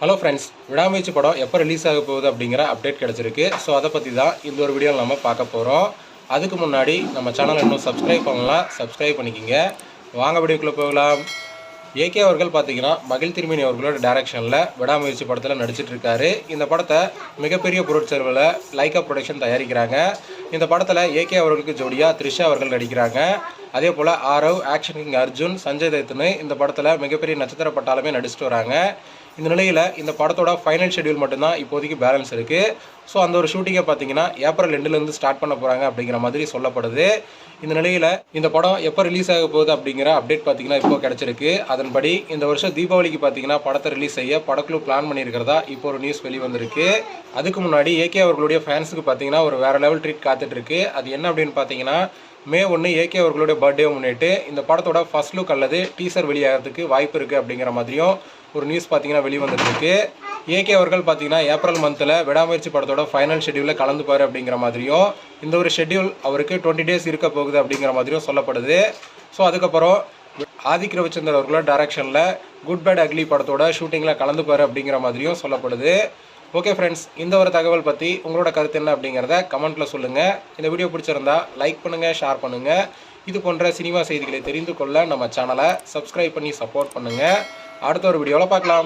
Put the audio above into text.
Hello friends, விடாமுயற்சி படம் எப்போ ரிலீஸ் ஆக போகுது அப்படிங்கிற அப்டேட் கிடச்சிருக்கு. ஸோ அதை பற்றி தான் இந்த ஒரு வீடியோவில் நம்ம பார்க்க போகிறோம். அதுக்கு முன்னாடி நம்ம சேனலை இன்னும் சப்ஸ்கிரைப் பண்ணலாம், சப்ஸ்கிரைப் பண்ணிக்கிங்க. வாங்க வீடியோக்குள்ளே போகலாம். ஏகே அவர்கள் பார்த்தீங்கன்னா மகிழ் திருமேனி அவர்களோட டைரக்ஷனில் விடாமுயற்சி படத்தில் நடிச்சிட்டு இருக்காரு. இந்த படத்தை மிகப்பெரிய பொருட்செலவில் லைக்கா ப்ரொடக்ஷன் தயாரிக்கிறாங்க. இந்த படத்தில் ஏகே அவர்களுக்கு ஜோடியாக த்ரிஷா அவர்கள் நடிக்கிறாங்க. அதே போல் ஆரவ், ஆக்ஷன் கிங் அர்ஜுன், சஞ்சய் தத்துன்னு இந்த படத்தில் மிகப்பெரிய நட்சத்திர பட்டாலுமே நடிச்சிட்டு வராங்க. இந்த நிலையில் இந்த படத்தோட ஃபைனல் ஷெட்யூல் மட்டும்தான் இப்போதைக்கு பேலன்ஸ் இருக்குது. ஸோ அந்த ஒரு ஷூட்டிங்கை பார்த்தீங்கன்னா ஏப்ரல் 2லேருந்து ஸ்டார்ட் பண்ண போகிறாங்க அப்படிங்கிற மாதிரி சொல்லப்படுது. இந்த நிலையில் இந்த படம் எப்போ ரிலீஸ் ஆக போகுது அப்படிங்கிற அப்டேட் பார்த்தீங்கன்னா இப்போ கிடச்சிருக்கு. அதன்படி இந்த வருஷம் தீபாவளிக்கு பார்த்தீங்கன்னா படத்தை ரிலீஸ் செய்ய படக்குழு பிளான் பண்ணியிருக்கிறதா இப்போ ஒரு நியூஸ் வெளிவந்திருக்கு. அதுக்கு முன்னாடி ஏகே அவர்களுடைய ஃபேன்ஸுக்கு பார்த்தீங்கன்னா ஒரு வேறு லெவல் ட்ரீட் காத்துட்ருக்கு. அது என்ன அப்படின்னு பார்த்தீங்கன்னா, மே 1 ஏகே அவர்களுடைய பர்த்டே முன்னிட்டு இந்த படத்தோட ஃபர்ஸ்ட் லுக் அல்லது டீசர் வெளியாகிறதுக்கு வாய்ப்பு இருக்குது அப்படிங்கிற மாதிரியும் ஒரு நியூஸ் பார்த்தீங்கன்னா வெளிவந்துருக்கு. ஏகே அவர்கள் பார்த்தீங்கன்னா ஏப்ரல் மந்தில் விடாமுயற்சி படத்தோட ஃபைனல் ஷெட்யூலில் கலந்துப்பார் அப்படிங்கிற மாதிரியும், இந்த ஒரு ஷெட்யூல் அவருக்கு 20 டேஸ் இருக்க போகுது அப்படிங்கிற மாதிரியும் சொல்லப்படுது. ஸோ அதுக்கப்புறம் ஆதிக் ரவிச்சந்தர் அவர்களோட டைரக்ஷனில் குட் பேட் அக்லி படத்தோட ஷூட்டிங்கில் கலந்துப்பார் அப்படிங்கிற மாதிரியும் சொல்லப்படுது. ஓகே ஃப்ரெண்ட்ஸ், இந்த ஒரு தகவல் பற்றி உங்களோட கருத்து என்ன அப்படிங்கிறத கமெண்ட்டில் சொல்லுங்கள். இந்த வீடியோ பிடிச்சிருந்தா லைக் பண்ணுங்கள், ஷேர் பண்ணுங்கள். இது போன்ற சினிமா செய்திகளை தெரிந்து கொள்ள நம்ம சேனலை சப்ஸ்கிரைப் பண்ணி சப்போர்ட் பண்ணுங்கள். அடுத்த ஒரு வீடியோவில் பார்க்கலாம்.